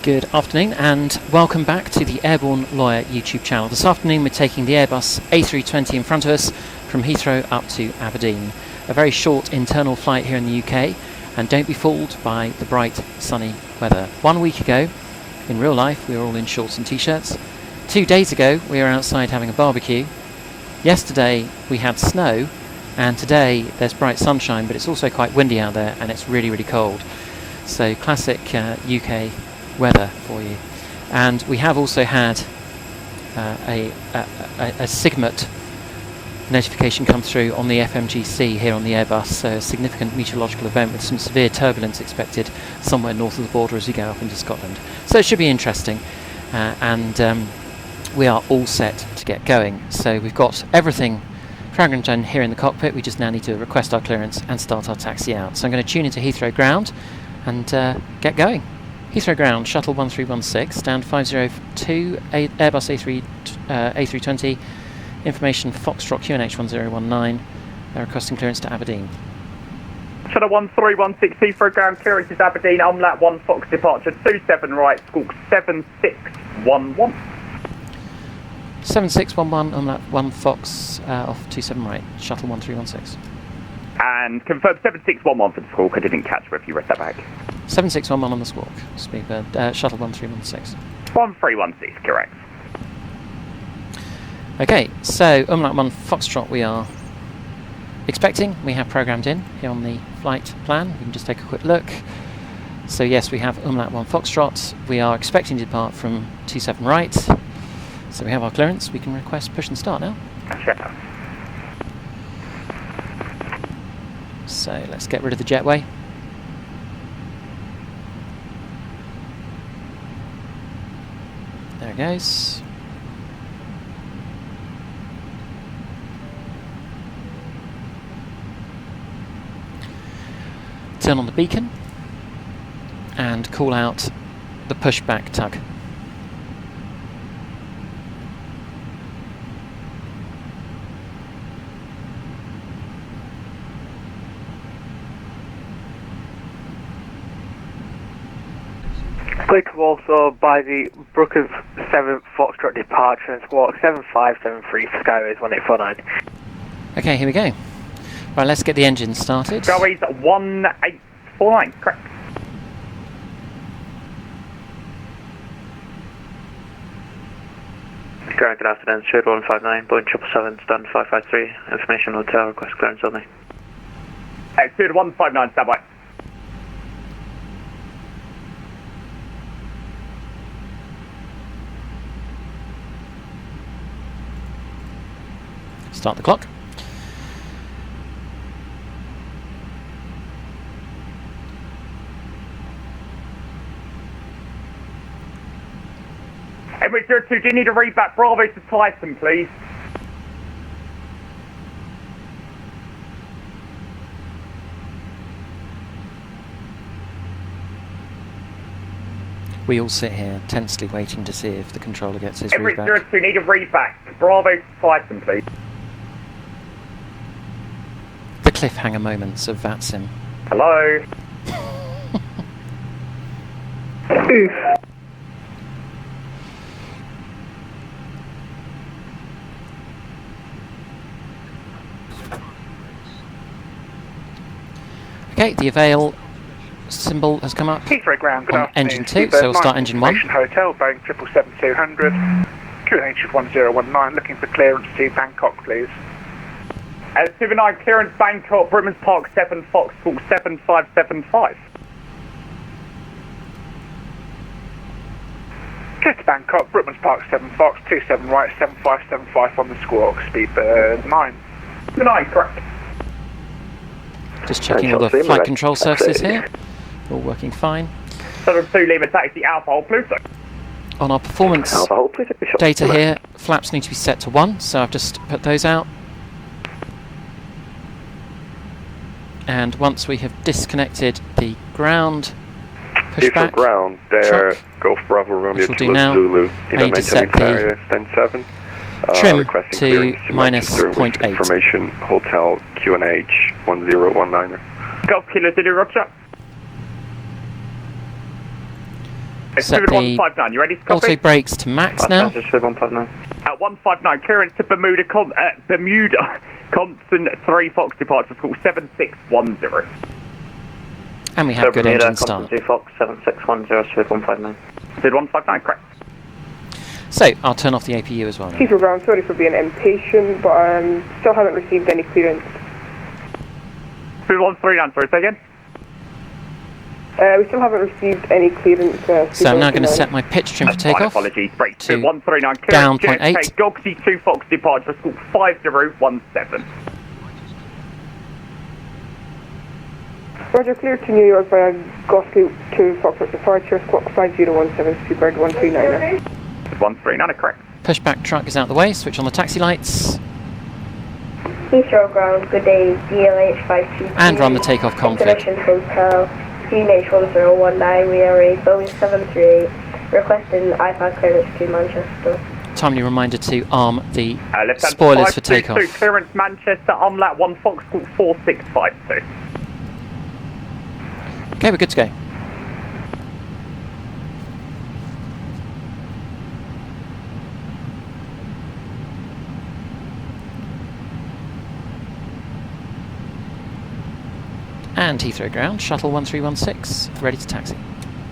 Good afternoon and welcome back to the Airborne Lawyer YouTube channel. This afternoon we're taking the Airbus A320 in front of us from Heathrow up to Aberdeen. A very short internal flight here in the UK, and don't be fooled by the bright sunny weather. 1 week ago, in real life, we were all in shorts and t-shirts. 2 days ago we were outside having a barbecue. Yesterday we had snow, and today there's bright sunshine, but it's also quite windy out there and it's really cold. So classic UK weather for you. And we have also had a SIGMET notification come through on the FMGC here on the Airbus, so a significant meteorological event with some severe turbulence expected somewhere north of the border as we go up into Scotland. So it should be interesting, and we are all set to get going. So we've got everything programmed done here in the cockpit. We just now need to request our clearance and start our taxi out. So I'm going to tune into Heathrow ground and get going. Heathrow ground, shuttle 1316, stand 502, Airbus A320, information Foxtrot QNH 1019, they're requesting clearance to Aberdeen. Shuttle 1316, Heathrow ground, clearance is Aberdeen, umlaut 1 Fox departure, 27 right, squawk 7611. 7611, umlaut 1 Fox, off 27 right, shuttle 1316. And confirm 7611 for the squawk, I didn't catch if you read that back. 7611 on the squawk, Speedbird, shuttle 1316. 1316, correct. Okay, so umlaut 1 Foxtrot we are expecting. We have programmed in here on the flight plan. We can just take a quick look. So yes, we have umlaut 1 Foxtrot. We are expecting to depart from 27 right. So we have our clearance. We can request push and start now. Sure. So let's get rid of the jetway. There it goes. Turn on the beacon and call out the pushback tug. Applicable also by the Brookers 7 Foxtrot departure and squawk 7573 for Skyways 1849. Okay, here we go. Right, let's get the engine started. Skyways 1849, correct. Ground, good afternoon, Shade 159, Boeing 777, stand 553, information hotel, request clearance only. Shade 159, stand by. Start the clock. Emirates 02, do you need a read back Bravo to Tyson, please? We all sit here tensely waiting to see if the controller gets his read back. Emirates 02, need a read back Bravo to Tyson, please. The cliffhanger moments of VATSIM. Hello? Okay, the avail symbol has come up Heathrow ground, good on afternoon. engine 2, so we'll start engine 1. Hotel, Boeing 777-200, QNH 1019, looking for clearance to Bangkok, please. 79 clearance Bangkok, Britman's Park 7 Fox, squawk 7575. Clear to Bangkok, Britman's Park 7 Fox, 27 right, 7575 on the squawk, Speedbird 9. 9, correct. Just checking all the flight control surfaces here. All working fine. Shuttle 2, Lima taxi Alpha Hold Pluto. On our performance data here, flaps need to be set to 1, so I've just put those out. And once we have disconnected the ground pushback ground, there, Golf Bravo Romeo do now, Zulu, I need to set the stand 7. trim to minus 0.8. Information Hotel QNH 1019. Golf Kilo Zulu, roger. Set Spirit the 159, you ready to auto copy? brakes to max now. Spirit 159. At 159, clearance to Bermuda, constant 3 Fox departure, school 7610. And we have good engine start. 2 Fox 7610, Spirit 159. Spirit 159, correct. So, I'll turn off the APU as well now. Heathrow ground, sorry for being impatient, but still haven't received any clearance. Spirit 139, sorry, say again? We still haven't received any clearance. So I'm now going to set my pitch trim for That's fine, takeoff. apologies. Break to 139, down clearance 0.8. JFK, Gogsy 2 Fox departure, school 5017. Roger, clear to New York via Gosley 2 Fox departure, squawk 5017, Seabird 139. 139, correct. Pushback truck is out the way, switch on the taxi lights, Heathrow ground, good day, DLH 522. and run the takeoff config. International Hotel, CNH1019, we are a Boeing 738, requesting IFAC clearance to Manchester. Timely reminder to arm the Left-hand spoilers for 522, takeoff. clearance Manchester, Umlaut 1 Fox, school 4652. Okay, we're good to go. And Heathrow ground, shuttle 1316, ready to taxi.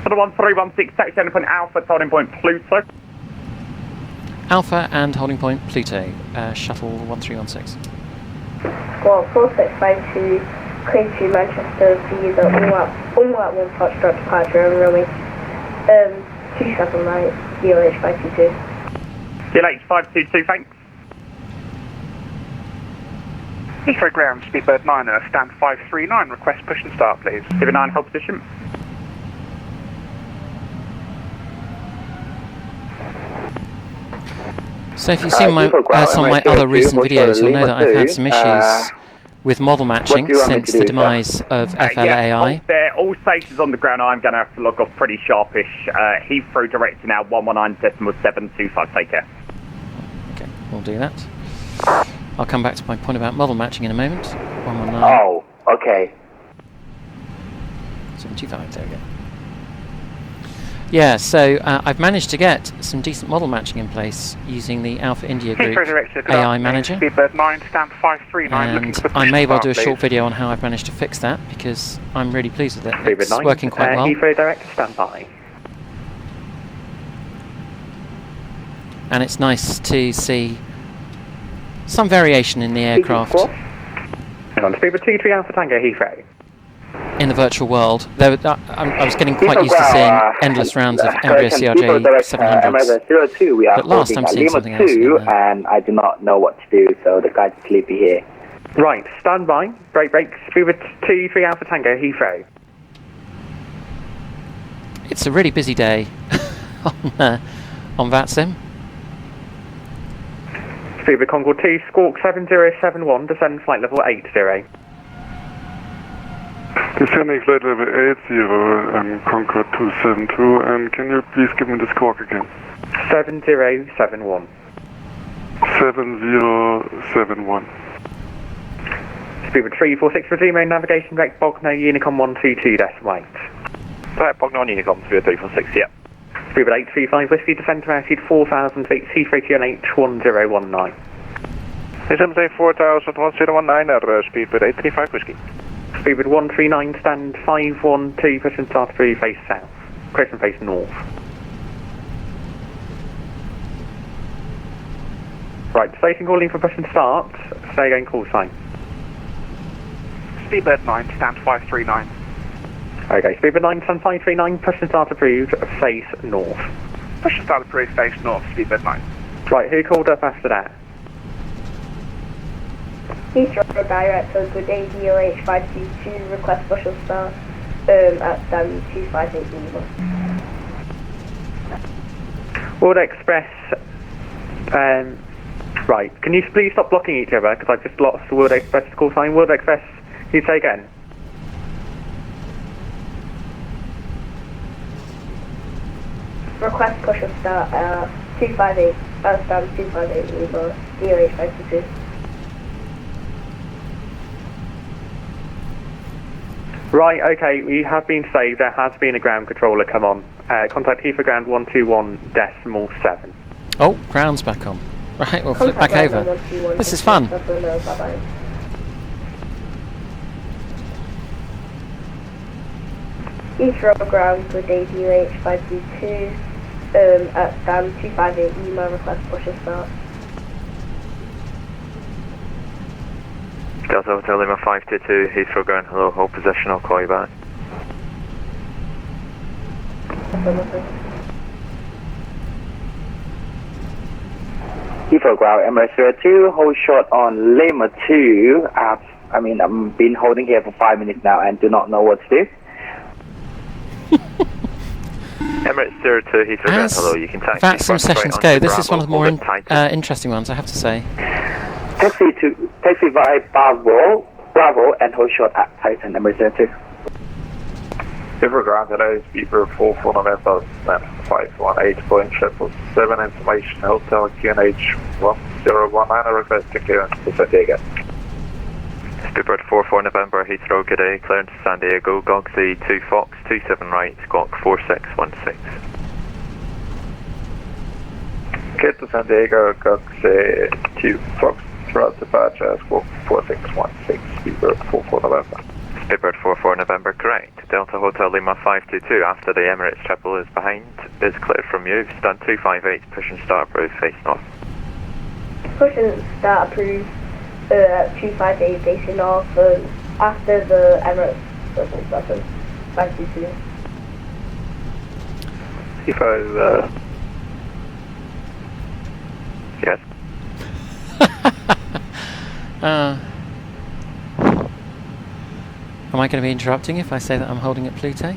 Shuttle 1316, taxi down point Alpha, holding point Pluto. Alpha and holding point Pluto, shuttle 1316. Squawk 4652, clear to Manchester via the Umlaut 1 Foxtrot departure and runway 27 right, DLH 522. DLH 522, thanks. Heathrow ground, Speedbird 9, stand 539, request push and start please. 79, hold position. So if you've seen some of my other recent videos, you'll know that I've had some issues with model matching since the demise of FLAI. They're all stations on the ground. I'm going to have to log off pretty sharpish. Heathrow director now 119.725. Take care. Okay, we'll do that. I'll come back to my point about model matching in a moment. 119. Oh, okay. 725, there we go. Yeah, so I've managed to get some decent model matching in place using the Alpha India Group Heathrow director, good AI afternoon. manager. Speedbird 9, stand 539, looking And for push I may and well start, do a short please. video on how I've managed to fix that, because I'm really pleased with it. Speedbird It's 9, working quite well. Heathrow director, stand by. And it's nice to see some variation in the aircraft Hang on, Speedbird 23 Alpha Tango, Heathrow. in the virtual world. I was getting quite used to seeing endless rounds of Embraer CRJ 700s. 02, we are But last I'm seeing Lima something else 2, in there. and I do not know what to do, so the guy's sleepy here. Right, stand by. Break, Speedbird 23 Alpha Tango, Heathrow. It's a really busy day on VATSIM. Speedbird Concorde 2, squawk 7071, descend flight level 80. Descending flight level 80, Concorde 272, and can you please give me the squawk again? 7071. 7071. Speedbird 346, resume main navigation direct Bogno, Unicom 122.8. Flight Bogno, Unicom 3346, yeah. Speedbird 835, Whiskey, descend to altitude 4,000 feet, Heathrow QNH 1019. Descend to 4,1019, Speedbird 835 Whiskey. Speedbird 139, stand 512, push and start through, face south. Crescent face north. Right, station calling for push and start, stay going call sign. Speedbird 9, stand 539. Okay, Speedbird 9, stand 539, push and start approved, face north. Push and start approved, face north, Speedbird 9. Right, who called up after that? Heathrow director, good day, DLH 522, request push and start at 258 Lima. World Express, right, can you please stop blocking each other, because I've just lost the World Express call sign. World Express, can you say again? Request push and start 258, stand 258 Lima, DLH 522. Right, okay, we have been saved. There has been a ground controller come on. Contact Heathrow ground 121.7. Oh, ground's back on. Right, we'll flip back over. This is fun. Heathrow ground with G-EUYK 522 at stand 258 email request push and start. Delta Hotel Lima 522, Heathrow ground, hello, hold position, I'll call you back. Heathrow ground, Emirates 02, hold short on Lima 2. I've been holding here for 5 minutes now and do not know what to do. Emirates 02, Heathrow ground, hello, you can taxi. That some sessions go. This is one of the more interesting ones, I have to say. Taxi via Bravo and hold short at Titan, Emirates 02. Heathrow ground, hello, Speedbird 44 November, 518, Boeing 777, information, hotel QNH 1019, requesting clearance to San Diego. Speedbird 44 November, Heathrow, good day, clearance to San Diego, Gogsy 2 Fox, 27 right, squawk 4616. Get to San Diego, Gogsy 2 Fox, throughout departure, squawk 4616, Speedbird 44 November. Speedbird 44 November, correct. Delta Hotel Lima 522, after the Emirates triple is behind, is clear from you. Stand 258, push and start approved, face north. Push and start approved at 258 facing north after the Emirates triple 522. Heathrow, yes. Am I going to be interrupting if I say that I'm holding at Pluto?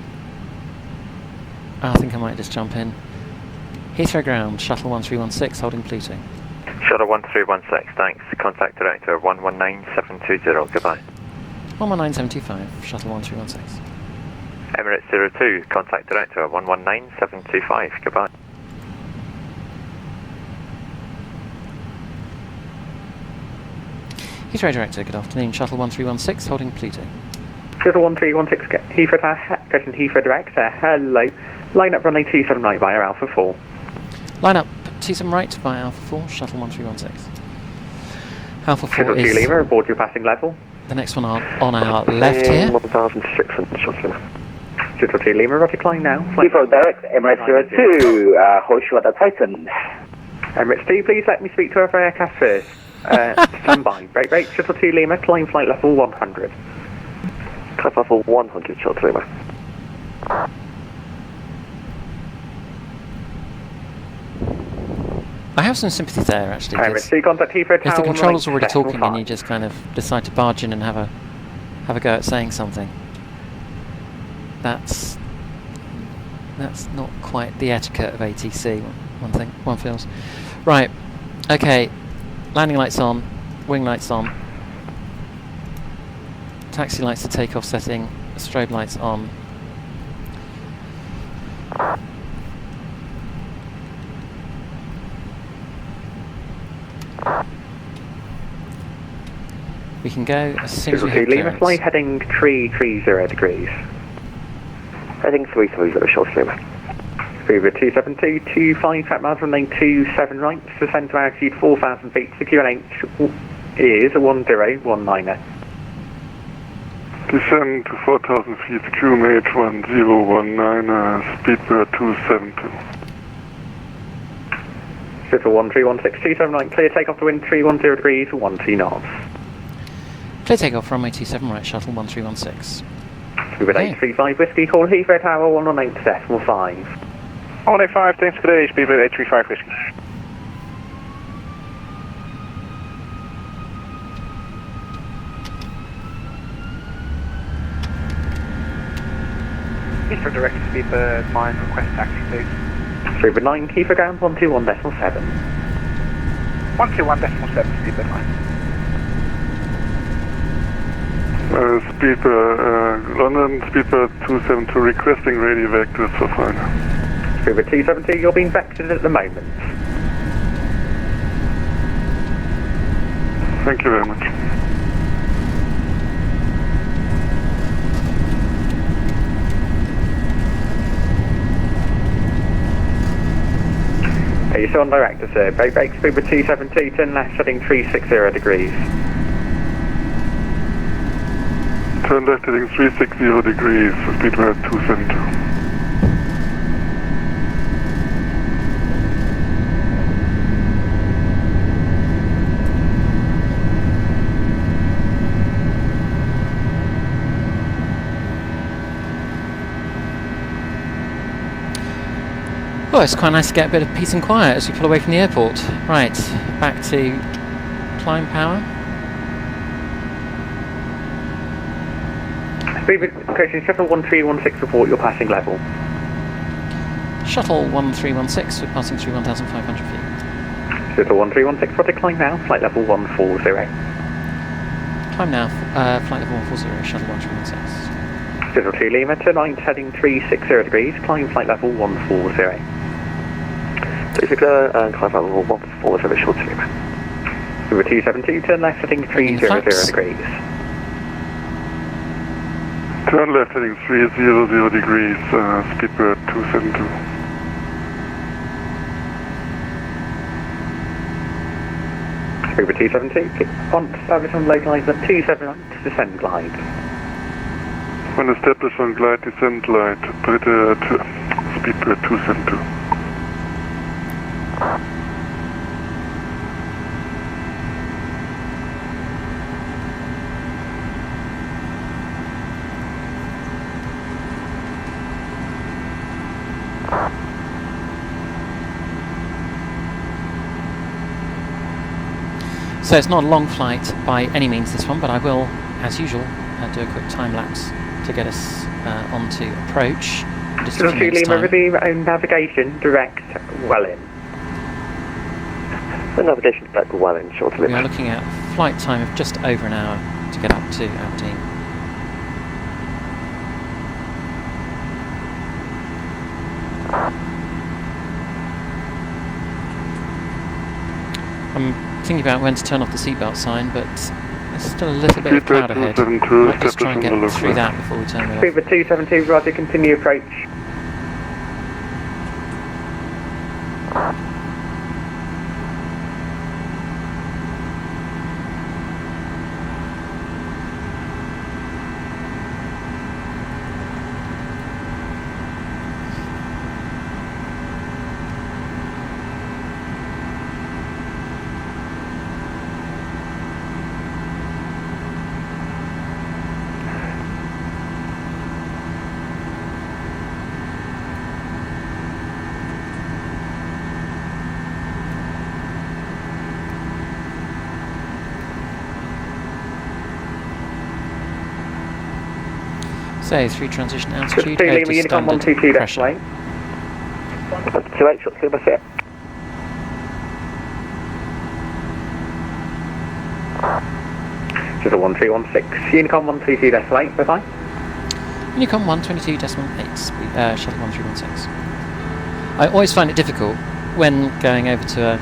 I think I might just jump in. Heathrow ground, shuttle 1316, holding Pluto. Shuttle 1316, thanks. Contact director 119720, goodbye. 119725, shuttle 1316. Emirates 02, contact director 119725, goodbye. Heathrow director, good afternoon, shuttle 1316, holding Pluto. Shuttle 1316, Heathrow director, hello. Line up runway 27 right via Alpha 4. Line up 27 right via Alpha 4, shuttle 1316. Alpha 4 Shuttle 2 is Lima, aboard your passing level. the next one on our left here. 1006 Shuttle. Shuttle 2 Lima, roger climb now. Heathrow direct, Emirates 02, hold short at Titan. Emirates 2, please let me speak to our aircraft first. Stand by. Break, Shuttle 2 Lima, climb flight level 100. Climb level 100, Shuttle Lima. I have some sympathy there actually. Emirates 2, contact Heathrow Tower. If the controller's already talking 5. and you just kind of decide to barge in and have a go at saying something, that's not quite the etiquette of ATC. One feels. Right. Okay. Landing lights on. Wing lights on. Taxi lights to takeoff setting. Strobe lights on. We can go as soon as we have Lima clearance. flight heading 330 degrees. Heading 330, Shuttle Lima. Over 27225 at miles runway 27 right, descend to altitude 4,000 feet, secure QNH is 1019. Descend to 4,000 feet, QNH 1019, Speedbird 272. Shuttle 1316279, clear takeoff to wind 310 degrees, 12 knots. Clear takeoff runway 27 right, shuttle 1316. Over 835 whiskey, call Heathrow Tower 118.5. 185, thanks for the Speedbird 835 whiskey. Heathrow direct Speedbird 9, request taxi please. Speedbird 9, Heathrow ground 121.7. 121.7, Speedbird 9. London, Speedbird 272 requesting radio vectors for final. Speedbird 270, you're being vectored at the moment. Thank you very much. Are you still on director, sir? Brake speed with 272, turn left, heading 360 degrees. Turn left heading 360 degrees, speedbird 272. Well, it's quite nice to get a bit of peace and quiet as we pull away from the airport. Right, back to climb power. Speed approaching shuttle 1316, report your passing level. Shuttle 1316, we're passing through 1,500 feet. Shuttle 1316, for decline now, flight level 140. Climb now, flight level 140, shuttle 1316. Shuttle 2 Lima, turn right, heading 360 degrees, climb flight level 140. 360 and climb level 140, short 2 Lima. Over 272, turn left, heading 300 degrees. Turn left heading 300 degrees, speedbird 272. Over 272, keep on establish on localizer 279 to descend glide. When established on glide, descent glide, speedbird 272. So it's not a long flight by any means, this one, but I will, as usual, do a quick time lapse to get us onto approach. Just a few minutes' Lima, time. with the own navigation, direct well in. The navigation back well in, short We Lima. are looking at a flight time of just over an hour to get up to Aberdeen. I'm thinking about when to turn off the seatbelt sign, but there's still a little bit of cloud ahead. 272, Might just try and get establish on through the that before we turn it off. Speed with 272, roger, continue approach. So, through transition altitude, 2 head Lima, to Unicorn standard 122, pressure. lane. 28, short Lima, set. Shuttle 1316, Unicorn 122, lane, bye-bye. Unicom 122.8, shuttle 1316. I always find it difficult when going over to a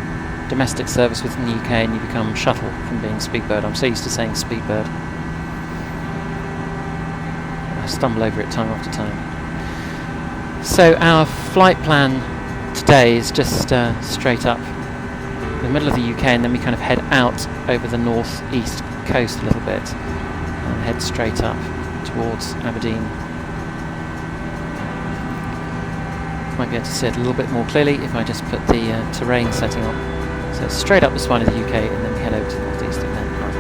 domestic service within the UK and you become shuttle from being Speedbird. I'm so used to saying Speedbird. I stumble over it time after time. So our flight plan today is just straight up the middle of the UK, and then we kind of head out over the north-east coast a little bit and head straight up towards Aberdeen. Might be able to see it a little bit more clearly if I just put the terrain setting on. So it's straight up the spine of the UK, and then we head over to the northeast and then up.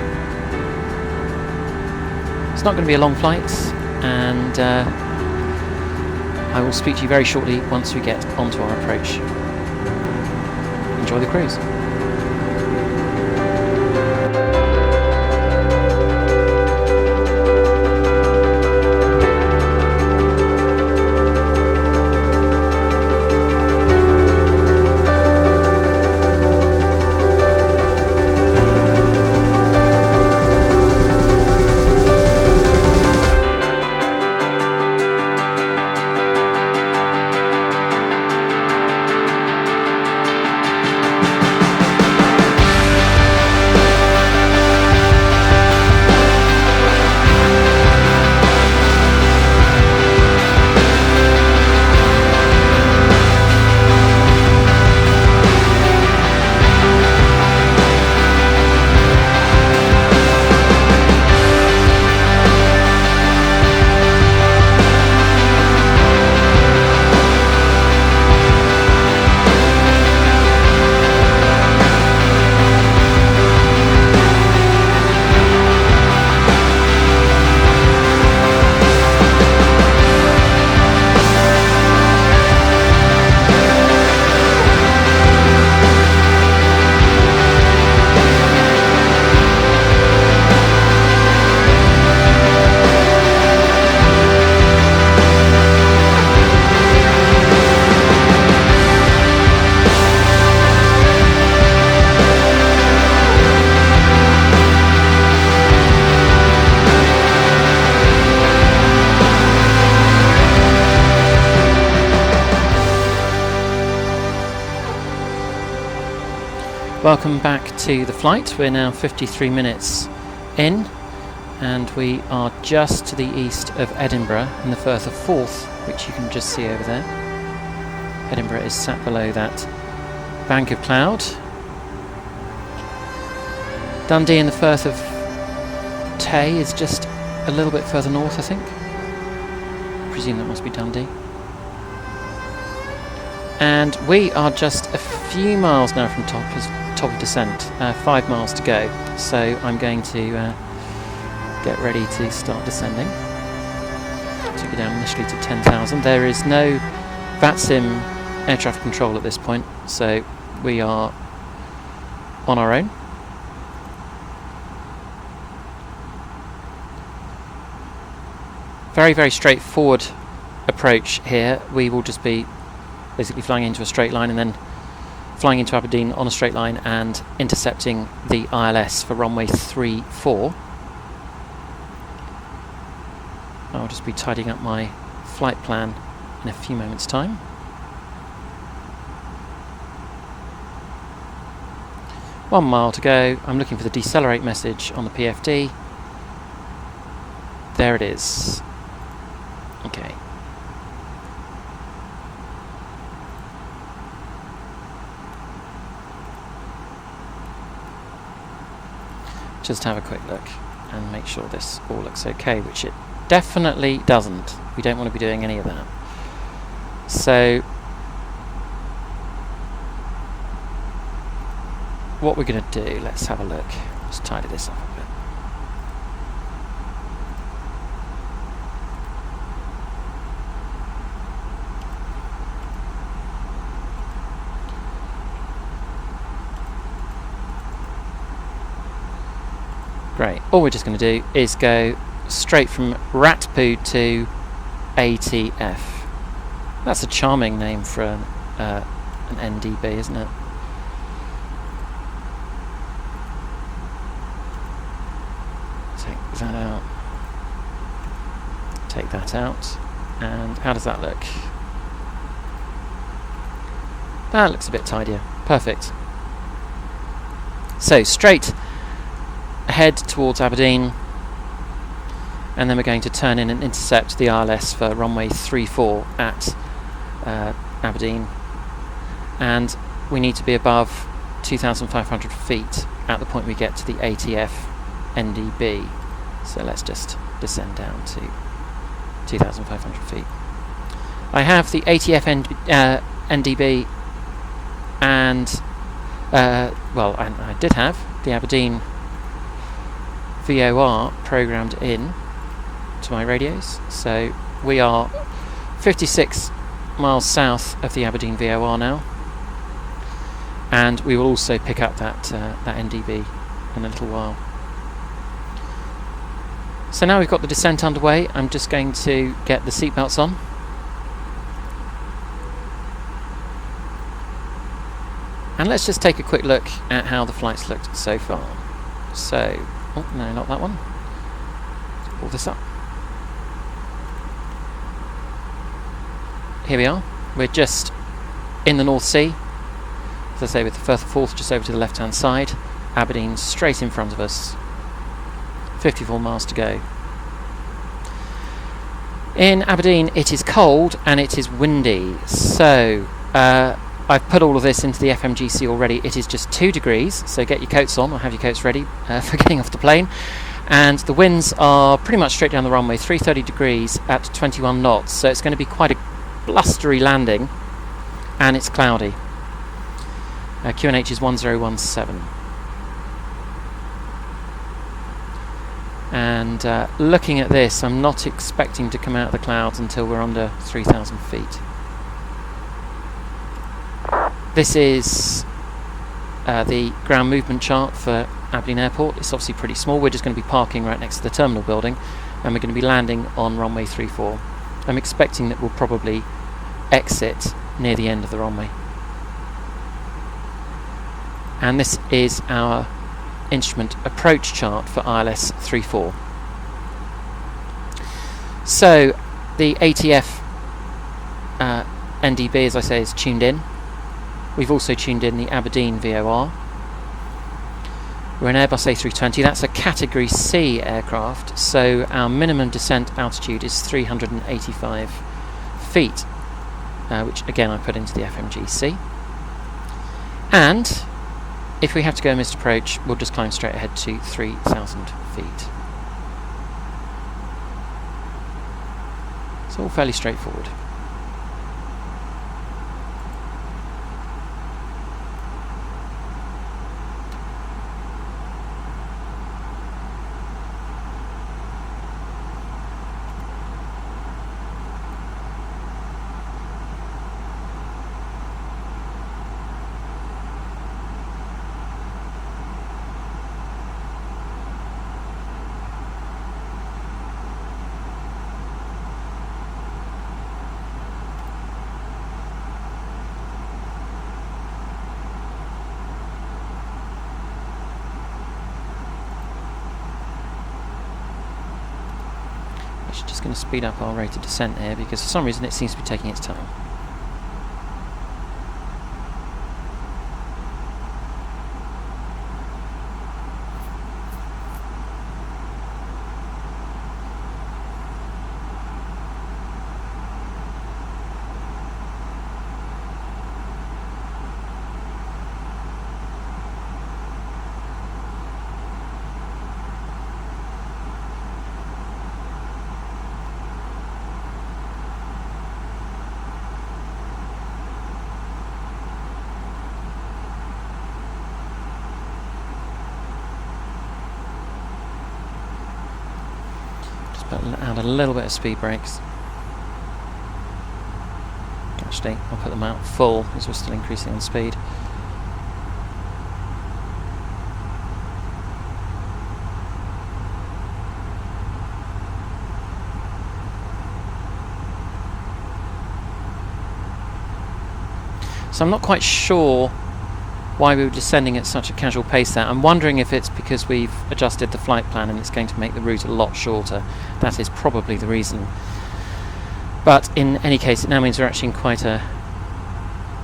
It's not going to be a long flight, and I will speak to you very shortly once we get onto our approach. Enjoy the cruise. Welcome back to the flight. We're now 53 minutes in, and we are just to the east of Edinburgh in the Firth of Forth, which you can just see over there. Edinburgh is sat below that bank of cloud. Dundee in the Firth of Tay is just a little bit further north, I think. I presume that must be Dundee. And we are just a few miles now from top of descent, 5 miles to go. So I'm going to get ready to start descending. Took it down initially to 10,000. There is no VATSIM air traffic control at this point, so we are on our own. Very, very straightforward approach here. We will just be basically flying into a straight line and then flying into Aberdeen on a straight line and intercepting the ILS for runway 34. I'll just be tidying up my flight plan in a few moments' time. One mile to go. I'm looking for the decelerate message on the PFD. There it is. Okay. Just have a quick look and make sure this all looks okay, which it definitely doesn't. We don't want to be doing any of that. So what we're going to do, let's have a look. Let's tidy this up a bit. Great. All we're just going to do is go straight from Ratpoo to ATF. That's a charming name for an NDB, isn't it? Take that out. Take that out. And how does that look? That looks a bit tidier. Perfect. So straight ahead towards Aberdeen, and then we're going to turn in and intercept the ILS for runway 34 at Aberdeen, and we need to be above 2,500 feet at the point we get to the ATF NDB. So let's just descend down to 2,500 feet. I have the ATF NDB and well, I did have the Aberdeen VOR programmed in to my radios, so we are 56 miles south of the Aberdeen VOR now, and we will also pick up that NDB in a little while. So now we've got the descent underway. I'm just going to get the seatbelts on. And let's just take a quick look at how the flight's looked so far. So, oh no, not that one. Let's pull this up. Here we are. We're just in the North Sea. As I say, with the Firth of Forth just over to the left-hand side. Aberdeen straight in front of us. 54 miles to go. In Aberdeen, it is cold and it is windy. So, I've put all of this into the FMGC already. It is just 2 degrees, so get your coats on or have your coats ready for getting off the plane. And the winds are pretty much straight down the runway, 330 degrees at 21 knots. So it's going to be quite a blustery landing, and it's cloudy. QNH is 1017. And looking at this, I'm not expecting to come out of the clouds until we're under 3,000 feet. This is the ground movement chart for Aberdeen Airport. It's obviously pretty small. We're just going to be parking right next to the terminal building, and we're going to be landing on runway 34. I'm expecting that we'll probably exit near the end of the runway. And this is our instrument approach chart for ILS 34. So the ATF NDB, as I say, is tuned in. We've also tuned in the Aberdeen VOR, We're an Airbus A320. That's a Category C aircraft, so our minimum descent altitude is 385 feet, which again I put into the FMGC. And if we have to go missed approach, we'll just climb straight ahead to 3,000 feet. It's all fairly straightforward. Just going to speed up our rate of descent here because for some reason it seems to be taking its time. Add a little bit of speed brakes. Actually, I'll put them out full because we're still increasing on speed. So I'm not quite sure why we were descending at such a casual pace there. I'm wondering if it's because we've adjusted the flight plan and it's going to make the route a lot shorter. That is probably the reason. But in any case, it now means we're actually in quite a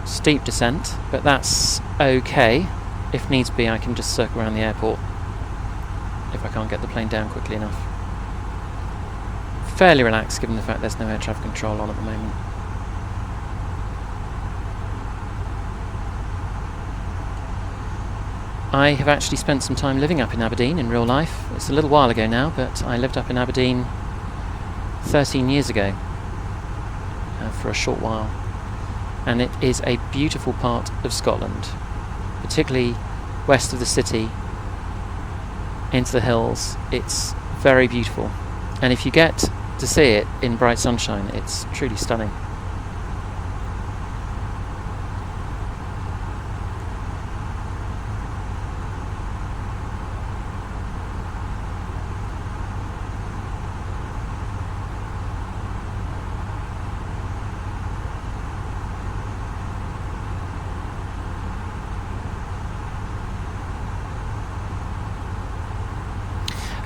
steep descent, but that's okay. If needs be, I can just circle around the airport if I can't get the plane down quickly enough. Fairly relaxed given the fact there's no air traffic control on at the moment. I have actually spent some time living up in Aberdeen in real life. It's a little while ago now, but I lived up in Aberdeen 13 years ago for a short while. And it is a beautiful part of Scotland, particularly west of the city into the hills. It's very beautiful. And if you get to see it in bright sunshine, it's truly stunning.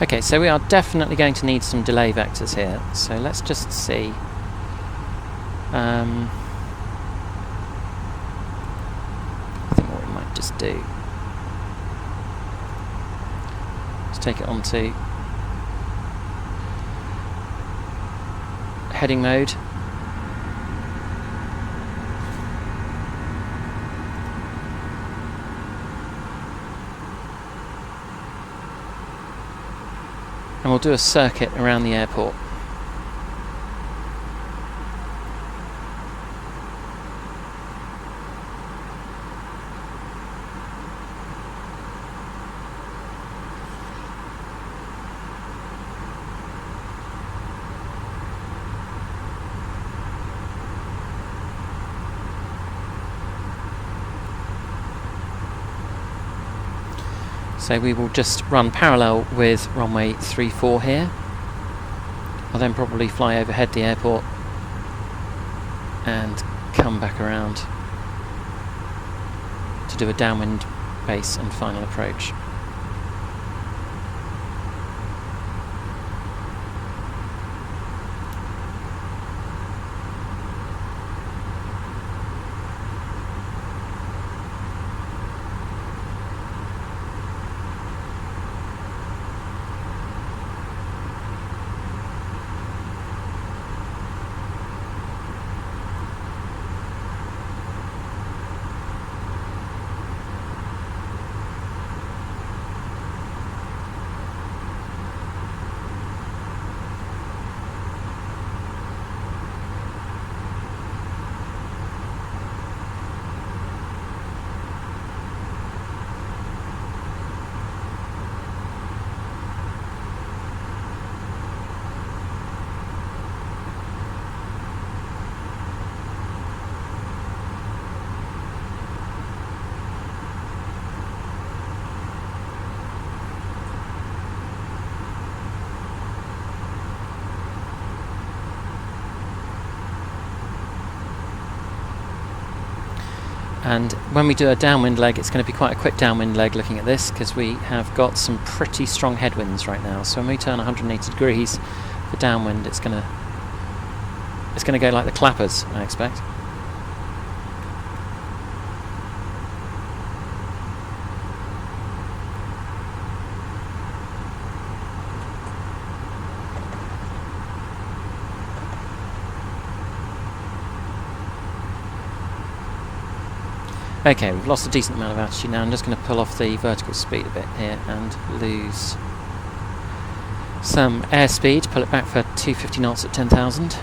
Okay, so we are definitely going to need some delay vectors here. So let's just see. I think what we might just do is take it onto heading mode. And we'll do a circuit around the airport. So we will just run parallel with runway 34 here. I'll then probably fly overhead the airport and come back around to do a downwind base and final approach. And when we do a downwind leg, it's going to be quite a quick downwind leg looking at this, because we have got some pretty strong headwinds right now. So when we turn 180 degrees for downwind, it's going to go like the clappers, I expect. Okay, we've lost a decent amount of altitude now. I'm just going to pull off the vertical speed a bit here and lose some airspeed, pull it back for 250 knots at 10,000.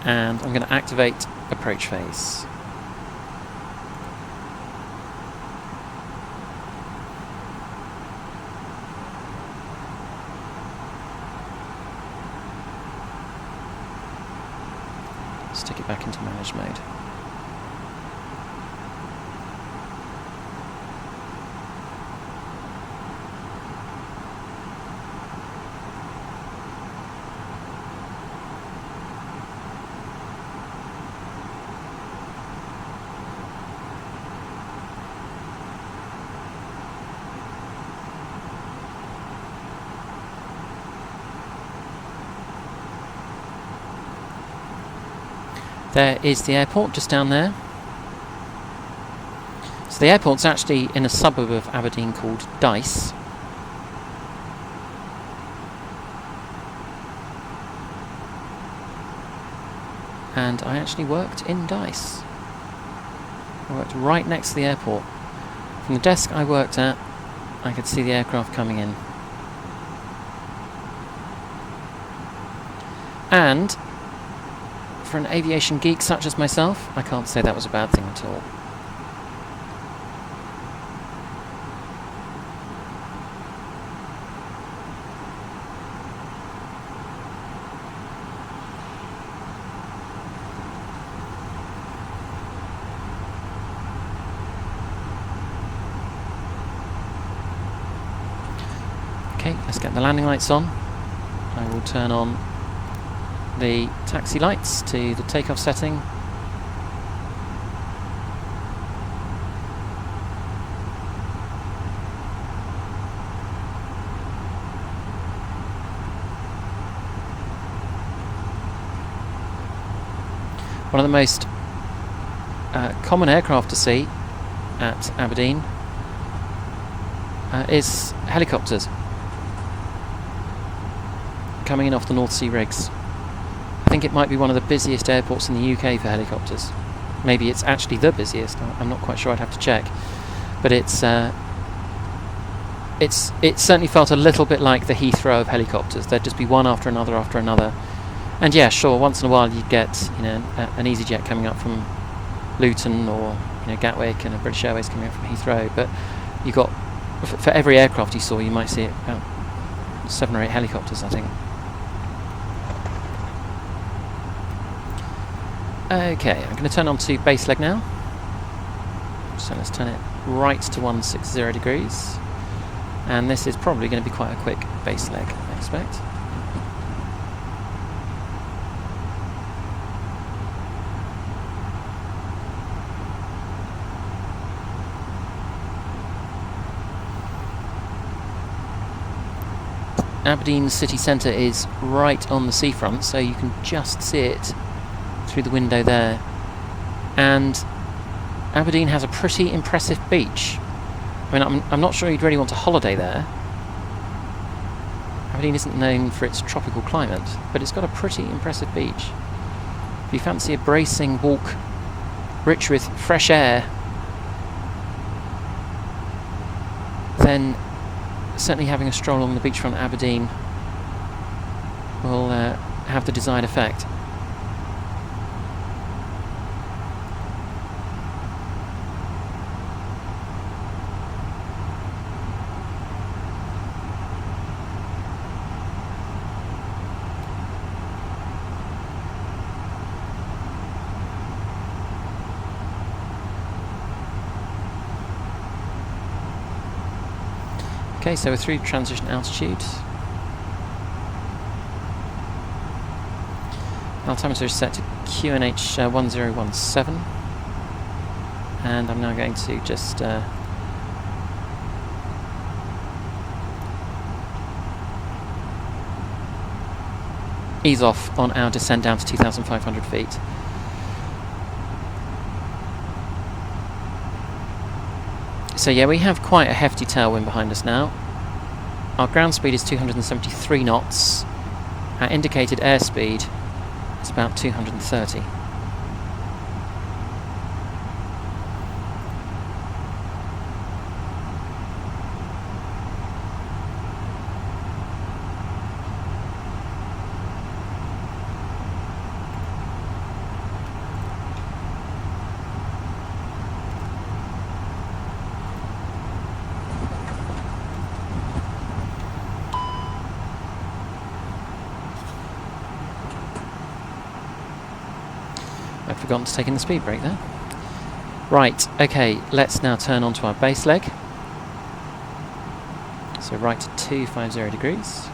And I'm going to activate approach phase. Stick it back into manage mode. There is the airport, just down there. So the airport's actually in a suburb of Aberdeen called Dice. And I actually worked in Dice. I worked right next to the airport. From the desk I worked at, I could see the aircraft coming in. And for an aviation geek such as myself, I can't say that was a bad thing at all. Okay, let's get the landing lights on. I will turn on the taxi lights to the takeoff setting. One of the most common aircraft to see at Aberdeen is helicopters coming in off the North Sea rigs. I think it might be one of the busiest airports in the UK for helicopters. Maybe it's actually the busiest. I'm not quite sure. I'd have to check. But it certainly felt a little bit like the Heathrow of helicopters. There'd just be one after another after another. And yeah, sure, once in a while you'd get an EasyJet coming up from Luton, or Gatwick, and a British Airways coming up from Heathrow. But you got, for every aircraft you saw, you might see about 7 or 8 helicopters, I think. Okay, I'm going to turn on to base leg now. So let's turn it right to 160 degrees. And this is probably going to be quite a quick base leg, I expect. Aberdeen city centre is right on the seafront, so you can just see it through the window there. And Aberdeen has a pretty impressive beach. I mean, I'm not sure you'd really want to holiday there. Aberdeen isn't known for its tropical climate, but it's got a pretty impressive beach. If you fancy a bracing walk rich with fresh air, then certainly having a stroll along the beachfront at Aberdeen will have the desired effect. Okay, so we're through transition altitude. Altimeter is set to QNH 1017, and I'm now going to just ease off on our descent down to 2,500 feet. So yeah, we have quite a hefty tailwind behind us now. Our ground speed is 273 knots. Our indicated airspeed is about 230. I've forgotten to take in the speed brake there. Right, okay, let's now turn onto our base leg. So right to 250 degrees.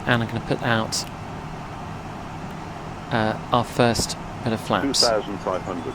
And I'm going to put out our first bit of flaps. 2,500.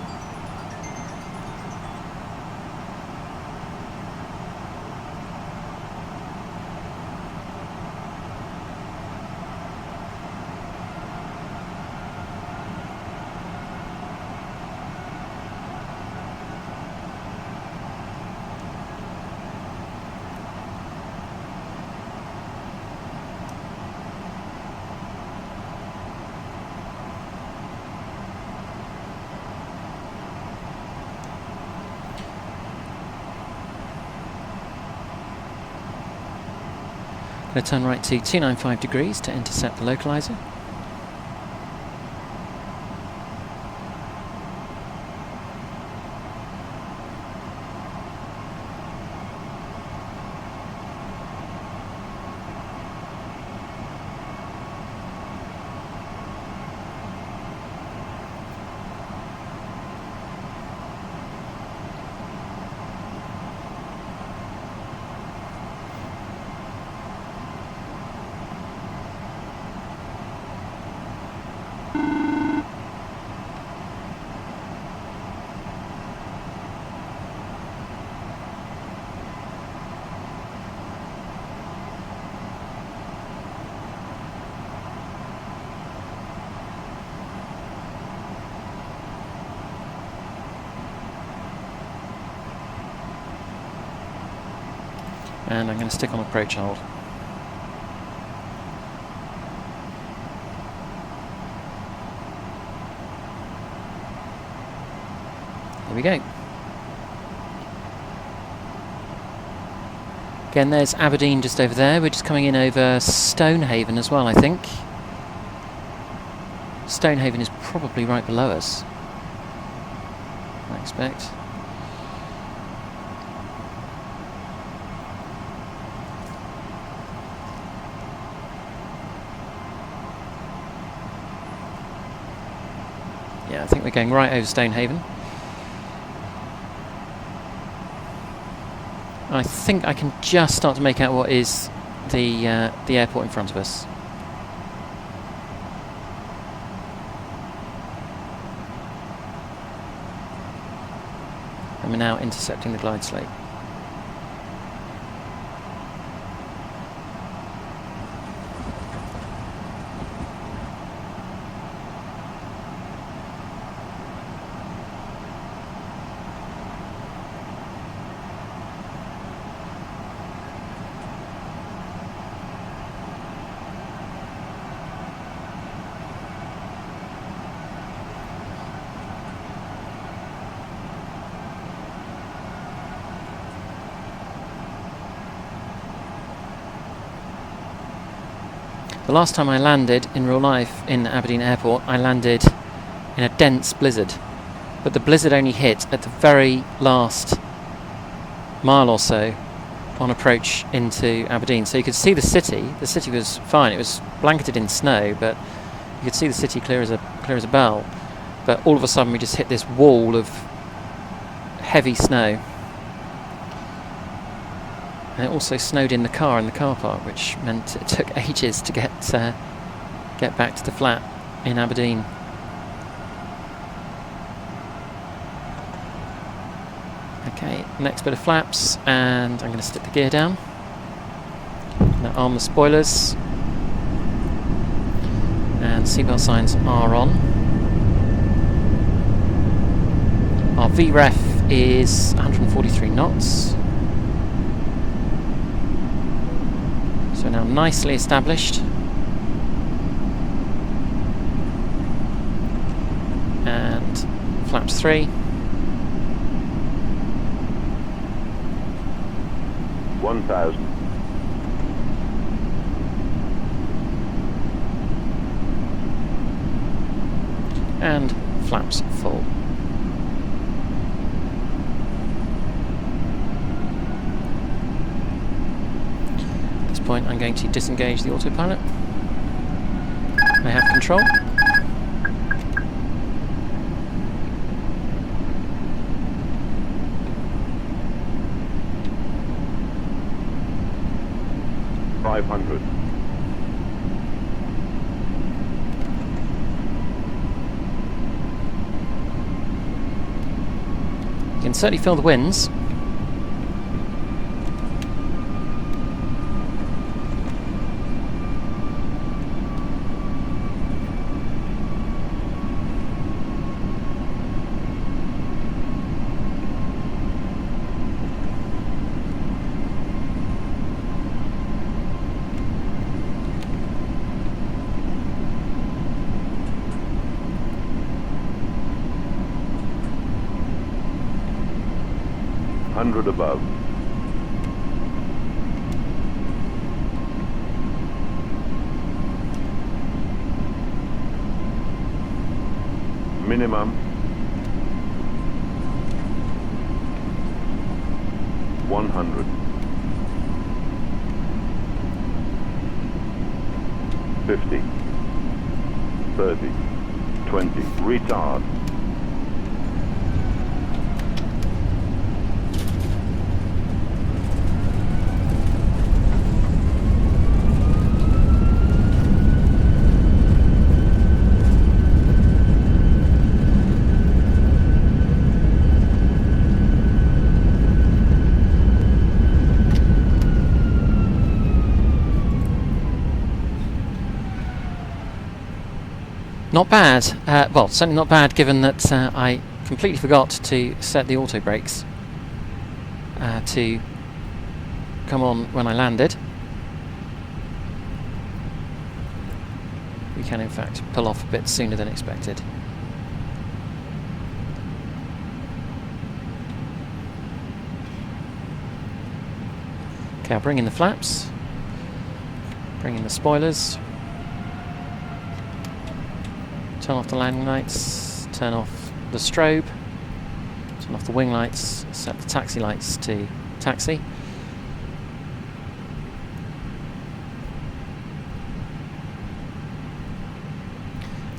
Going to turn right to 295 degrees to intercept the localizer. And I'm going to stick on approach hold. Here we go. Again, there's Aberdeen just over there. We're just coming in over Stonehaven as well, I think. Stonehaven is probably right below us, I expect. Yeah, I think we're going right over Stonehaven. I think I can just start to make out what is the airport in front of us. And we're now intercepting the glide slope. The last time I landed in real life in Aberdeen Airport, I landed in a dense blizzard. But the blizzard only hit at the very last mile or so on approach into Aberdeen. So you could see the city. The city was fine. It was blanketed in snow, but you could see the city clear as a bell. But all of a sudden we just hit this wall of heavy snow. And it also snowed in the car park, which meant it took ages to get back to the flat in Aberdeen. Okay, next bit of flaps, and I'm going to stick the gear down. Now arm the spoilers, and seatbelt signs are on. Our VREF is 143 knots. So now nicely established. And flaps 3. 1,000. And flaps full. Point, I'm going to disengage the autopilot. I have control. $500. You can certainly feel the winds. Above. Minimum 100. 50. 30. 20. Retard. Not bad. Well, certainly not bad given that I completely forgot to set the auto brakes to come on when I landed. We can in fact pull off a bit sooner than expected. Okay, I'll bring in the flaps, bring in the spoilers. Turn off the landing lights, turn off the strobe, turn off the wing lights, set the taxi lights to taxi.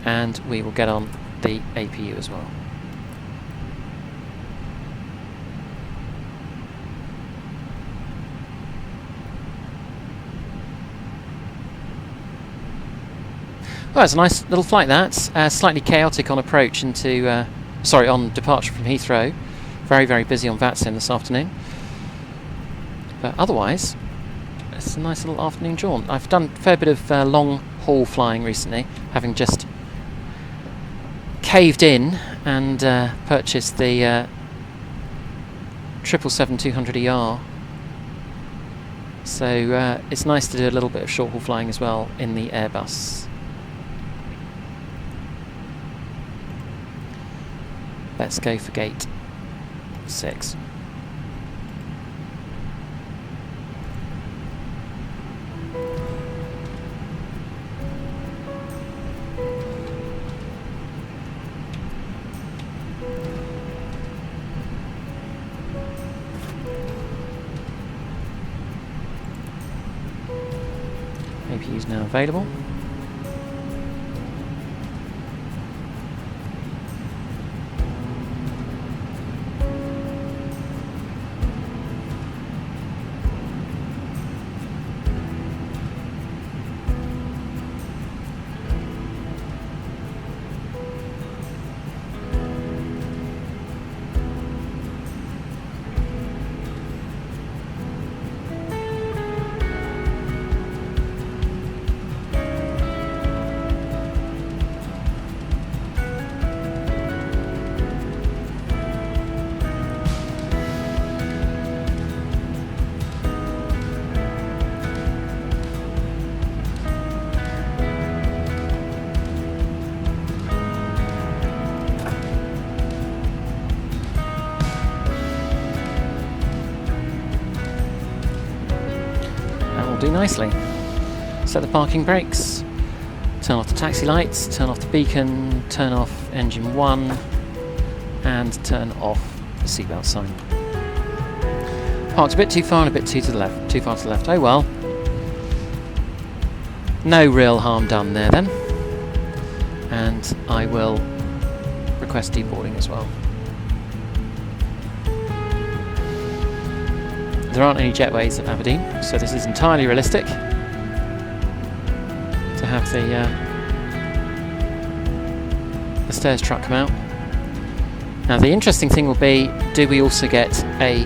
And we will get on the APU as well. Well, it's a nice little flight that. Slightly chaotic on approach into, on departure from Heathrow. Very, very busy on VATSIM this afternoon. But otherwise, it's a nice little afternoon jaunt. I've done a fair bit of long haul flying recently, having just caved in and purchased the 777-200ER. So it's nice to do a little bit of short haul flying as well in the Airbus. Let's go for gate 6. APU is now available. Do nicely. Set the parking brakes, turn off the taxi lights, turn off the beacon, turn off engine 1 and turn off the seatbelt sign. Parked a bit too far and a bit too far to the left. Oh well. No real harm done there then. And I will request deboarding as well. There aren't any jetways at Aberdeen, so this is entirely realistic to have the stairs truck come out. Now the interesting thing will be, do we also get a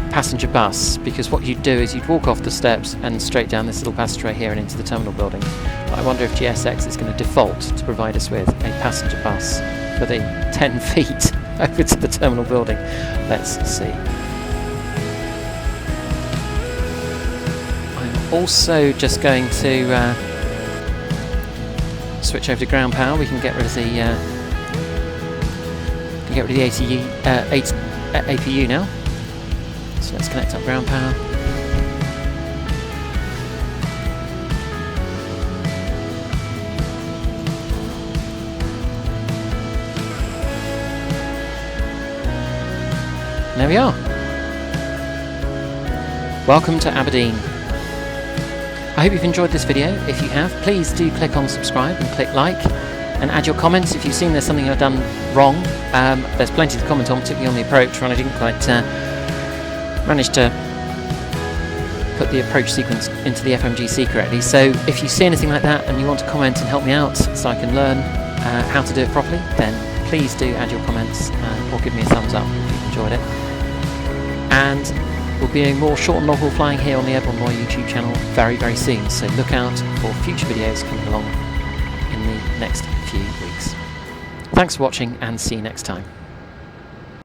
passenger bus? Because what you'd do is you'd walk off the steps and straight down this little passageway here and into the terminal building. But I wonder if GSX is going to default to provide us with a passenger bus for the 10 feet over to the terminal building. Let's see. Also just going to switch over to ground power. We can get rid of the APU now. So let's connect up ground power. And there we are. Welcome to Aberdeen. I hope you've enjoyed this video. If you have, please do click on subscribe and click like and add your comments if you've seen there's something I've done wrong. There's plenty to comment on, particularly on the approach, when I didn't quite manage to put the approach sequence into the FMGC correctly. So if you see anything like that and you want to comment and help me out so I can learn how to do it properly, then please do add your comments or give me a thumbs up if you've enjoyed it. And we'll be doing more short and long haul flying here on the Airborne Lawyer YouTube channel very, very soon. So look out for future videos coming along in the next few weeks. Thanks for watching and see you next time.